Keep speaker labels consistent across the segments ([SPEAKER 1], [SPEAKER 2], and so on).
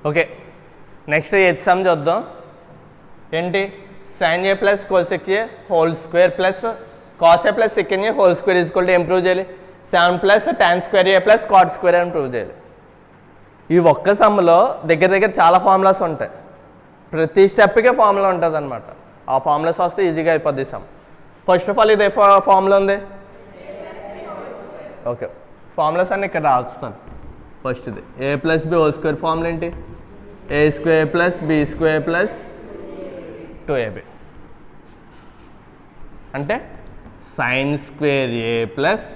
[SPEAKER 1] Okay, next eighth some చూద్దాం. ఏంటి? sin a plus cosec a whole square plus cos a plus sec a whole square is equal to ఏం prove చేయాలి? 7 plus tan square a plus cot square అని prove చేయాలి. ఈ ఒక్క సమ్లో దగ్గర దగ్గర చాలా ఫార్ములాస్ ఉంటాయి. ప్రతి స్టెప్కే ఫార్ములా ఉంటుంది అనమాట. ఆ ఫార్ములాస్ వస్తే ఈజీగా అయిపోద్ది సమ్. ఫస్ట్ ఆఫ్ ఆల్ ఇది ఫార్ములా ఉంది. ఓకే, ఫార్ములాస్ అన్నీ ఇక్కడ రాస్తాను. ఫస్ట్ది A plus B whole square formula ఏంటి? A square plus B square plus 2ab అంటే sine square A plus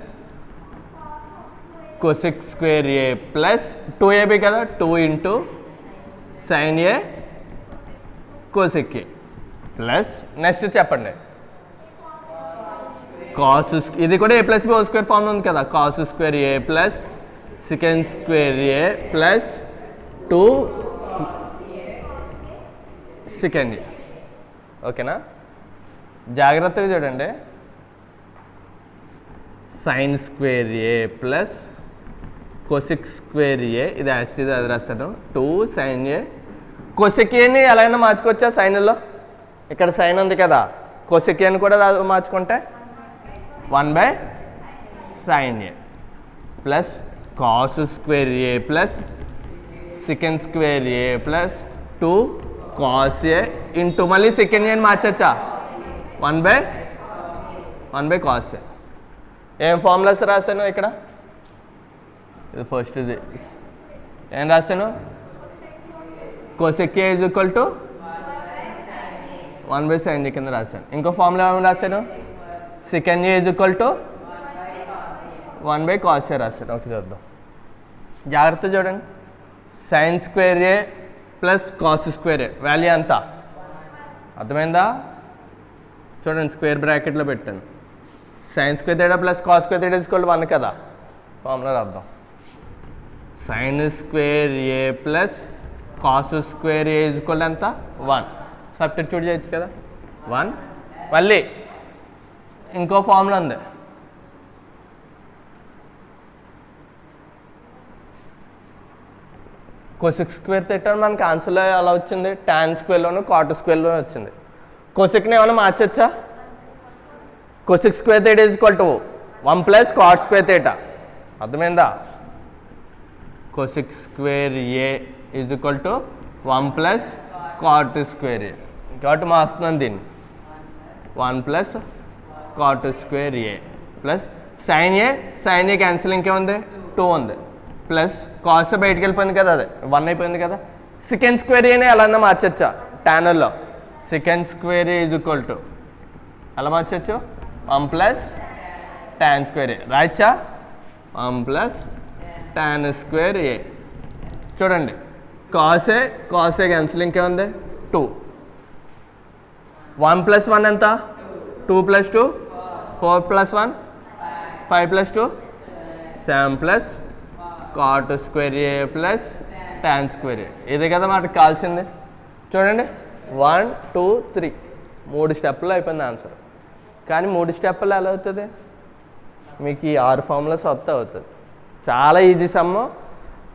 [SPEAKER 1] cosec square A plus 2ab కదా. 2 into sine A cosec A plus next చెప్పండి cos. ఇది కూడా A plus B whole square formula ఉంది కదా. Cos square A plus secant square A plus 2 second ఏ. ఓకేనా? జాగ్రత్తగా చూడండి. Sign square A plus cosec square ఏ, ఇది యాక్చువల్లీ అది రాస్తాను. 2 సైన్ ఏ. cosec ఏని ఎలా అయినా మార్చుకోవచ్చా సైన్లో? ఇక్కడ సైన్ ఉంది కదా, cosec ఏని కూడా మార్చుకుంటే 1/sin A plus cos square A plus secant square A plus 2 cos A into మళ్ళీ సెకండ్ ఏని మార్చచ్చా? 1/cos ఏ. ఏం ఫార్ములాస్ రాశాను ఇక్కడ? ఇది ఫస్ట్ ఇది ఏం రాశాను? cosec A is equal to 1/sin ఏ కింద రాశాను. ఇంకో ఫార్ములా ఏమి రాశాను? Second A is equal to 1/cos ఏ రాశాను. ఓకే, చూద్దాం. జాగ్రత్త చూడండి. Sign square A plus cos square A value ఎంత? అర్థమైందా? చూడండి, స్క్వేర్ బ్రాకెట్లో పెట్టాను. Sign square theta plus cos square theta is equal to 1 కదా. ఫార్ములా రాద్దాం. Sign square A plus cos square A is equal ఎంత? 1. సబ్స్టిట్యూట్ చేయొచ్చు కదా. 1. మళ్ళీ ఇంకో ఫార్ములా ఉంది. cosec స్క్వేర్ థీటా మనకి ఆన్సర్లో ఎలా వచ్చింది? tan స్క్వేర్లోను cot స్క్వేర్లోనే వచ్చింది. cosecని ఏమైనా మార్చొచ్చా? cosec square theta is equal to 1 plus cot square theta. అర్థమైందా? cosec square A is equal to 1 plus cot square A. కాబట్టి మార్చుతున్నాను దీన్ని. 1 plus cot square A plus sine A cancel ఇంకేముంది? 2 ఉంది ప్లస్ కాస్ బయటికి వెళ్ళిపోయింది కదా, అదే 1 అయిపోయింది కదా. సెకండ్ స్క్వేర్ ఏనే ఎలా మార్చచ్చా? టానర్లో secant square A is equal to ఎలా మార్చచ్చు? 1 ప్లస్ tan స్క్వేర్ ఏ రాయచ్చా? 1 ప్లస్ tan స్క్వేర్ ఏ. చూడండి, కాస్ ఏ క్యాన్సిల్ ఇంకేముంది? 2. 1 ప్లస్ 1 ఎంత? 2 plus 2 4 plus 1 5 plus 2 7 plus cot square A plus tan square A. ఇదే కదా మనకు కావాల్సింది. చూడండి, 1 2 3 3 స్టెప్పుల్లో అయిపోయింది ఆన్సర్. కానీ 3 స్టెప్పుల్లో ఎలా అవుతుంది? మీకు ఈ 6 ఫార్ములాస్ వస్తే అవుతుంది. చాలా ఈజీ సమ్.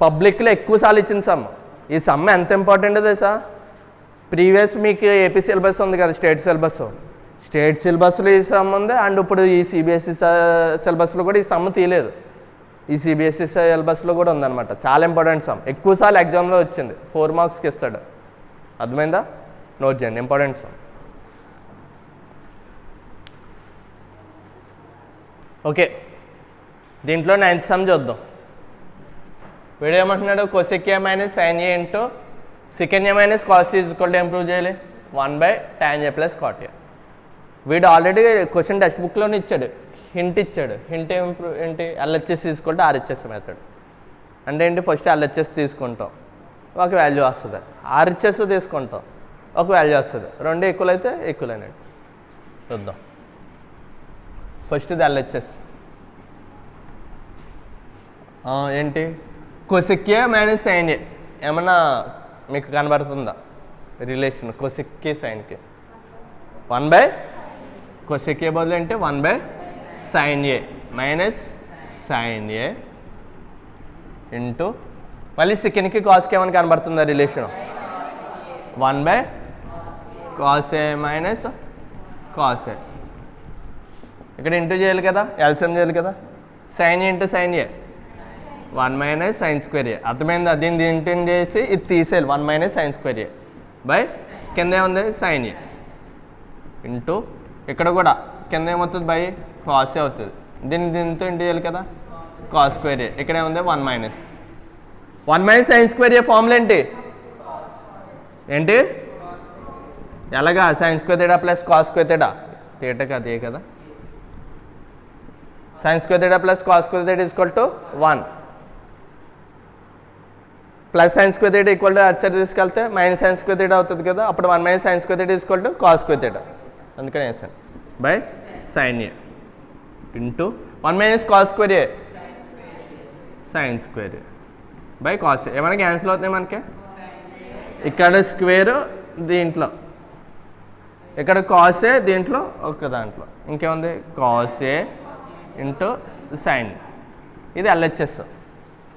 [SPEAKER 1] పబ్లిక్లో ఎక్కువసార్లు ఇచ్చిన సమ్. ఈ సమ్ ఎంత ఇంపార్టెంట్ తెలుసా? ప్రీవియస్ మీకు ఏపీ సిలబస్ ఉంది కదా, స్టేట్ సిలబస్లో ఈ సమ్ ఉంది. అండ్ ఇప్పుడు ఈ సిబిఎస్ఈ సిలబస్లో కూడా ఈ సమ్ తీయలేదు. ఈ సిబిఎస్ఈ సిలబస్లో కూడా ఉందన్నమాట. చాలా ఇంపార్టెంట్ సమ్. ఎక్కువసార్లు ఎగ్జామ్లో వచ్చింది. 4 మార్క్స్కి ఇస్తాడు. అర్థమైందా? నోట్ చేయండి, ఇంపార్టెంట్ సమ్. ఓకే, దీంట్లో 9th సమ్ చూద్దాం. వీడు ఏమంటున్నాడు? cosec a minus sin a into secant a minus cos a is equal to improve చేయాలి 1/tan a plus cot a. వీడు ఆల్రెడీ క్వశ్చన్ టెక్స్ట్ బుక్లోనే ఇచ్చాడు, హింట్ ఇచ్చాడు. హింట్ ఏంటి? LHS equal to RHS method. అంటే ఏంటి? ఫస్ట్ LHS తీసుకుంటాం, ఒక value వస్తుంది. RHS తీసుకుంటాం, ఒక వాల్యూ వస్తుంది. రెండు ఈక్వల్ అయితే ఈక్వల్ అయినట్టు. చూద్దాం. ఫస్ట్ ఇది LHS ఏంటి? cosec a minus sin a. ఏమన్నా మీకు కనబడుతుందా రిలేషన్? cosec sin కి 1/cosec a బదులు అంటే 1/sin a minus sin a into మళ్ళీ సెకండ్కి కాస్కి ఏమైనా కనబడుతుందా relation 1 cos A minus cos A. ఇక్కడ ఇంటూ చేయాలి కదా, ఎల్సిఎం చేయాలి కదా. Sign A into sine A 1 minus sine square ఏ. అర్థమైందా? దీన్ని ఇంటూ చేసి ఇది తీసేయాలి 1 minus sine square A by కింద ఏముంది సైన్ ఏ ఇంటూ ఇక్కడ కూడా కింద ఏమవుతుంది బై కాస్ ఏ అవుతుంది. దీంతో ఇంటూ చేయాలి కదా కాస్ స్క్వేర్ ఏ. ఇక్కడ ఏముంది 1 minus sine square A formula ఏంటి ఎలాగా sine square theta plus cos square theta థీటాకి అదే కదా. Sine square theta plus cos square theta equal to 1 plus sine square theta equal to అటు సైడ్ తీసుకెళ్తే మైనస్ సైన్ స్క్వేర్ థీటా అవుతుంది కదా. అప్పుడు 1 minus sine square theta equal to cos square theta. అందుకని వేసాను by sine A into 1 minus cos square A sine square A by cos ఏ. ఏమైనా cancel అవుతాయి మనకి. ఇక్కడ స్క్వేర్ దీంట్లో, ఇక్కడ కాస్ ఏ దీంట్లో ఒక దాంట్లో ఇంకేముంది కాస్ ఏ ఇంటూ సైన్. ఇది ఎల్హెచ్ఎస్.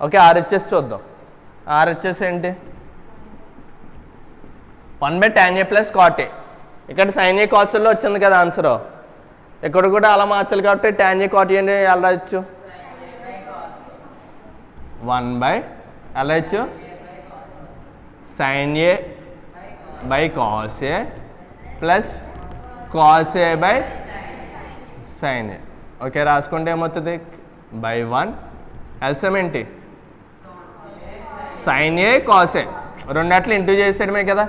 [SPEAKER 1] ఓకే, ఆర్హెచ్ఎస్ చూద్దాం. ఆర్హెచ్ఎస్ ఏంటి 1/tan A ప్లస్ కాట్ ఏ. ఇక్కడ సైన్ ఏ కాస్ట్లో వచ్చింది కదా ఆన్సర్. ఇక్కడ కూడా అలా మార్చాలి కాబట్టి tan A కాట్ ఏ ఎలా రాయొచ్చు 1 ఎలా వచ్చు sine A by cos A plus cos A by sine A. Okay, రాసుకుంటే ఏమవుతుంది బై 1 ఎల్సిఎం ఏంటి సైన్ ఏ కాస్ ఏ. రెండాట్లు ఇంటూ చేసేయడమే కదా.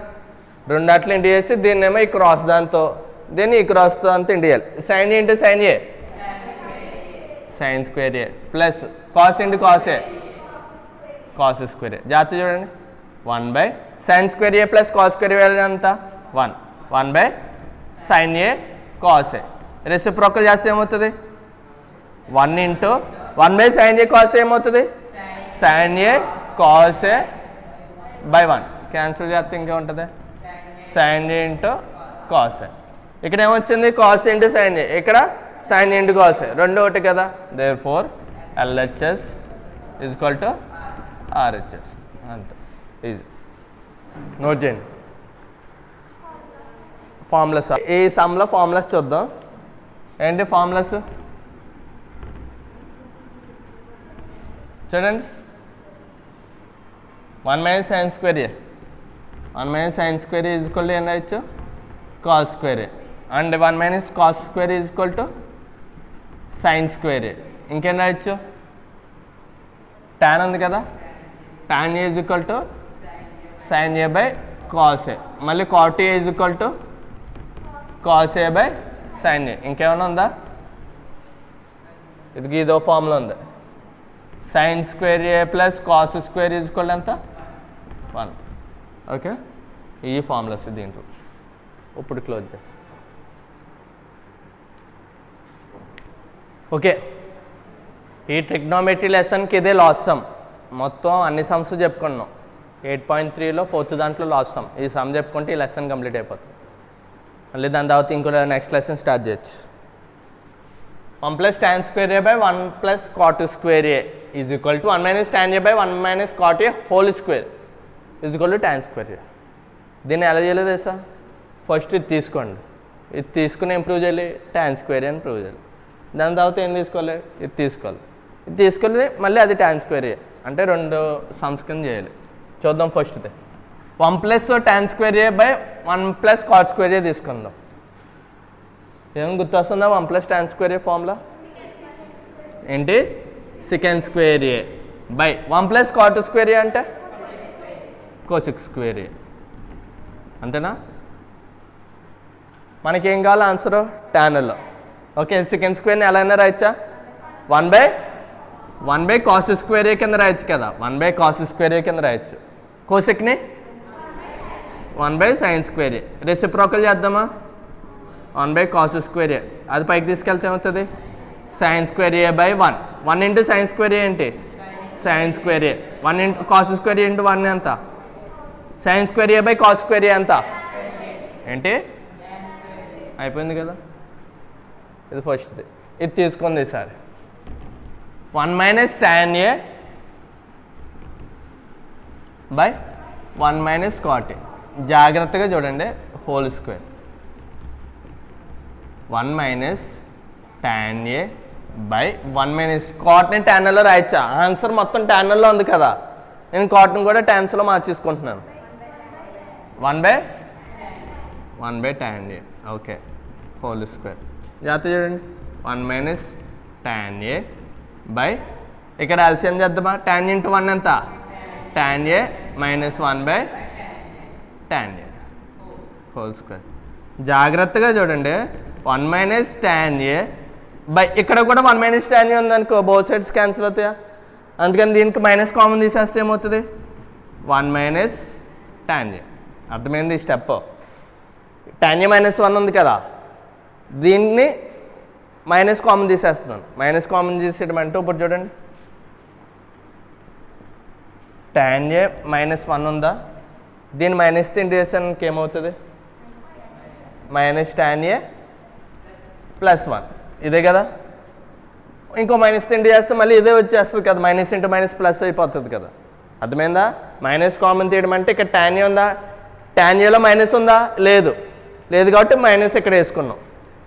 [SPEAKER 1] రెండాట్లు ఇంటూ చేసి దీన్నేమో ఈ క్రాస్ దాంతో దీన్ని ఈ క్రాస్ దాంతో ఇంటూ చేయాలి. Sine A into sine A sine square A plus cos into cos A cos square A. జాగ్రత్త చూడండి 1 sine square A plus cos square A అంత 1 sine A cos A. Reciprocal చేస్తే ఏమవుతుంది 1 ఇంటూ 1 సైన్ ఏ కాస్ ఏమవుతుంది sine A cos A by 1. Cancel చేస్తే ఇంకే ఉంటుంది sine A into cos A. ఇక్కడ ఏమొచ్చింది కాస్ ఇంటూ సైన్ ఏ, ఇక్కడ సైన్ ఇంటూ కాస్ ఏ, రెండు ఒకటి కదా. Therefore LHS is equal to RHS. అంతే, ఈజీ. నోట్ చేయండి ఫార్ములాస్. ఈ సమ్లో ఫార్ములాస్ చూద్దాం. ఏంటి ఫార్ములాస్ చూడండి. 1 minus sine square A 1 minus sine square is equal to ఏం రాయొచ్చు cos square A. And 1 minus cos square is equal to sine square A. ఇంకేం రాయొచ్చు టాన్ ఉంది కదా, tan A is equal to sine A by cos A. మళ్ళీ cot A is equal to cos A by sine A. ఇంకేమైనా ఉందా? ఇది ఇదో formula ఉంది. Sine square A plus cos square is equal ఎంత 1. ఓకే, ఈ ఫార్ములాస్ దీంట్లో. ఇప్పుడు క్లోజ్ చేయి. ఓకే, ఈ ట్రిగ్నోమెట్రీ లెసన్కి ఇదే లాస్ట్ సమ్. మొత్తం అన్ని సమ్స్ చెప్పుకున్నాం. 8.3లో 4th దాంట్లో లాస్ట్ సమ్. ఈ సమ్ చెప్పుకుంటే ఈ లెసన్ కంప్లీట్ అయిపోతుంది. మళ్ళీ దాని తర్వాత ఇంకో నెక్స్ట్ లెసన్ స్టార్ట్ చేయొచ్చు. 1 tan square a by 1 cot square a is equal to 1 minus tan a by 1 cot a whole square is equal to tan square a. దీన్ని ఎలా చేయలేదు తెలుసా? ఫస్ట్ ఇది తీసుకోండి, ఇది తీసుకుని ఇంప్రూవ్ చేయాలి, tan square a అని ప్రూవ్ చేయాలి. దాని తర్వాత ఏం తీసుకోవాలి, ఇది తీసుకోవాలి, ఇది తీసుకొని మళ్ళీ అది tan square a అంటే రెండు సమ్స్ కింద చేయాలి. చూద్దాం. ఫస్ట్ది 1 tan square a by 1 cot square a తీసుకుందాం. ఏం గుర్తొస్తుందా 1 tan square a ఫార్ములా ఏంటి secant square a by 1 cot square a అంటే cosec square a. అంతేనా? మనకేం కావాలి ఆన్సర్ టాన్లో. ఓకే, secant square ని ఎలా అయినా రాయచ్చా 1 cos square a కింద రాయచ్చు కదా. 1 cos square a కింద రాయచ్చు. కోసెక్ని 1 sin square a. రెసిప్రోకల్ చేద్దామా 1 cos square a. అది పైకి తీసుకెళ్తే ఏమవుతుంది sin square a by 1. 1 into sin square a ఏంటి sin square a. 1 into cos square a into 1 ఎంత sin square a by cos square a ఎంత ఏంటి అయిపోయింది కదా. ఇది ఫస్ట్ది. ఇది తీసుకుంది ఈసారి 1 minus tan a by 1 minus cot A. జాగ్రత్తగా చూడండి, whole square 1 minus tan A by 1 minus కాట్ని ట్యాన్లో రాయచ్చా? ఆన్సర్ మొత్తం ట్యాన్లో ఉంది కదా, నేను కాట్ని కూడా ట్యాన్స్లో మార్చేసుకుంటున్నాను. 1 by tan A. Okay, whole square. జాగ్రత్త చూడండి, 1 మైనస్ tan ఏ బై ఇక్కడ ఎల్సిఎం చేద్దామా? tan ఇంటూ 1 ఎంత? tan A minus 1 by tan A whole square. జాగ్రత్తగా చూడండి, 1 మైనస్ tan ఏ బై ఇక్కడ కూడా 1 మైనస్ tan ఏ ఉందనుకో, బోత్ సైడ్స్ క్యాన్సిల్ అవుతాయా? అందుకని దీనికి మైనస్ కామన్ తీసేస్తే ఏమవుతుంది? 1 మైనస్ tan ఏ. అర్థమైంది ఈ స్టెప్? tan ఏ మైనస్ 1 ఉంది కదా, దీన్ని మైనస్ కామన్ తీసేస్తున్నాను. మైనస్ కామన్ తీసేయడం అంటే ఇప్పుడు చూడండి, tan ఏ మైనస్ 1 ఉందా, దీన్ని మైనస్ తిండి చేసానికి ఏమవుతుంది? మైనస్ tan ఏ ప్లస్ 1, ఇదే కదా. ఇంకో మైనస్ తిండి చేస్తే మళ్ళీ ఇదే వచ్చేస్తుంది కదా, మైనస్ ఇంటూ మైనస్ ప్లస్ అయిపోతుంది కదా. అర్థమైందా? మైనస్ కామన్ తీయడం అంటే ఇక్కడ tan ఏ ఉందా, tan ఏలో మైనస్ ఉందా? లేదు కాబట్టి మైనస్ ఇక్కడ వేసుకున్నాం.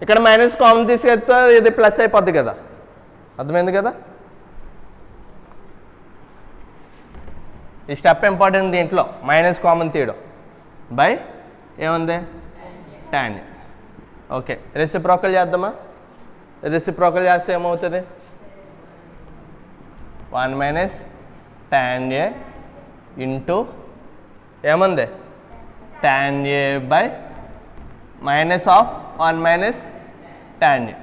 [SPEAKER 1] ఇక్కడ మైనస్ కామన్ తీసుకెళ్తే ఇది ప్లస్ అయిపోద్ది కదా. అర్థమైంది కదా? ఈ స్టెప్ ఇంపార్టెంట్ దీంట్లో, మైనస్ కామన్ తీయడం బై ఏముంది? tan A. ఓకే, రెసిప్రోకల్ చేద్దామా? రెసిప్రోకల్ చేస్తే ఏమవుతుంది? 1 మైనస్ tan ఏ ఇంటూ ఏముంది? tan A by minus of 1 minus tan ఏ.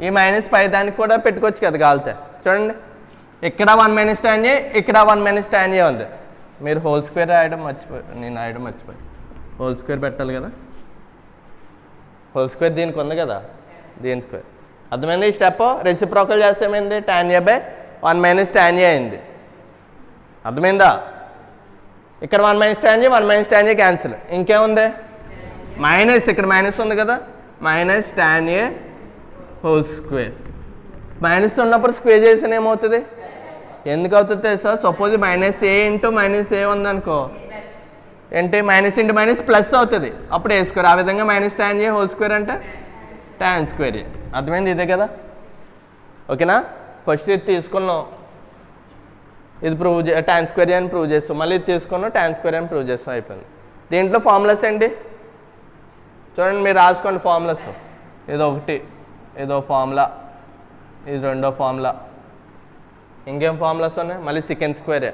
[SPEAKER 1] ఈ మైనస్ పై దానికి కూడా పెట్టుకోవచ్చు కదా కాలితే. చూడండి, ఇక్కడ 1 మైనస్ tan ఏ, ఇక్కడ 1 మైనస్ tan ఏ ఉంది. మీరు హోల్ స్క్వేర్ రాయడం మర్చిపోయారు, నేను రాయడం మర్చిపోయాను. హోల్ స్క్వేర్ పెట్టాలి కదా, హోల్ స్క్వేర్ దీనికి ఉంది కదా, దీని స్క్వేర్. అర్థమైంది ఈ స్టెప్? రెసిప్రోకల్ చేస్తే ఏమైంది? tan A by 1 minus tan ఏ అయింది. అర్థమైందా? ఇక్కడ 1 మైనస్ tan ఏ, 1 మైనస్ tan ఏ క్యాన్సిల్. ఇంకేముంది? మైనస్, ఇక్కడ మైనస్ ఉంది కదా, minus tan A whole square. Minus ఉన్నప్పుడు స్క్వేర్ చేసిన ఏమవుతుంది? ఎందుకు అవుతుంది సార్? సపోజ్ మైనస్ ఏ ఇంటూ మైనస్ ఏ ఉందనుకో, ఏంటి? మైనస్ ఇంటూ మైనస్ ప్లస్ అవుతుంది, అప్పుడు ఏ స్క్వేర్. ఆ విధంగా minus tan A whole square అంటే tan స్క్వేర్ ఏ. అర్థమైంది ఇదే కదా? ఓకేనా? ఫస్ట్ ఇది తీసుకున్నాం, ఇది ప్రూవ్ tan స్క్వేర్ ఏ అని ప్రూవ్ చేస్తాం. మళ్ళీ ఇది తీసుకున్నాం, tan స్క్వేర్ అని ప్రూవ్ చేస్తాం. అయిపోయింది. దీంట్లో ఫార్ములాస్ ఏంటి చూడండి, మీరు రాసుకోండి ఫార్ములాస్. ఇదో ఒకటి, ఇదో ఫార్ములా, ఇది రెండో ఫార్ములా. ఇంకేం ఫార్ములాస్ ఉన్నాయి? మళ్ళీ సెకండ్ స్క్వేరే,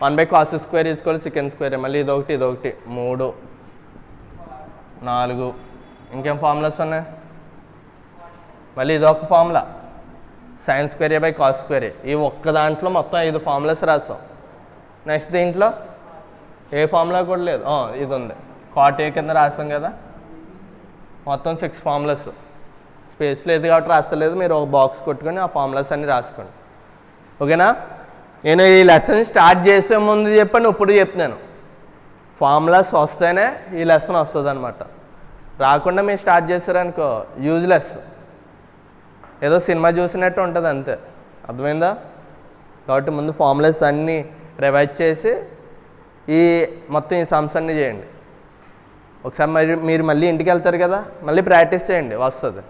[SPEAKER 1] 1 బై కాస్ స్క్వేర్ తీసుకోవాలి, సెకండ్ స్క్వేరే. మళ్ళీ ఇదొకటి, 3, 4. ఇంకేం ఫార్ములాస్ ఉన్నాయి? మళ్ళీ ఇదొక formula, sine square A by cos square A. ఈ ఒక్క దాంట్లో మొత్తం 5 ఫార్ములాస్ రాసాం. నెక్స్ట్ దీంట్లో ఏ ఫార్ములా కూడా లేదు, ఇది ఉంది, కాట్ ఏ కింద రాసాం కదా. మొత్తం 6 ఫార్ములాస్. స్పేస్ లేదు కాబట్టి రాస్తలేదు, మీరు ఒక బాక్స్ కొట్టుకొని ఆ ఫార్ములాస్ అన్నీ రాసుకోండి. ఓకేనా? నేను ఈ లెసన్ స్టార్ట్ చేసే ముందు చెప్పాను, ఇప్పుడు చెప్తున్నాను. ఫార్ములాస్ వస్తేనే ఈ లెసన్ వస్తుంది అనమాట. రాకుండా మీరు స్టార్ట్ చేశారనుకో యూజ్లెస్, ఏదో సినిమా చూసినట్టు ఉంటుంది అంతే. అర్థమైందా? కాబట్టి ముందు ఫార్ములాస్ అన్నీ రివైజ్ చేసి ఈ మొత్తం ఈ సమ్స్ అన్నీ చేయండి. ఒకసారి మీరు మళ్ళీ ఇంటికి వెళ్తారు కదా, మళ్ళీ ప్రాక్టీస్ చేయండి, వస్తుంది.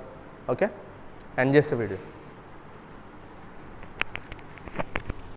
[SPEAKER 1] ఓకే, ఎండ్ చేసే వీడియో.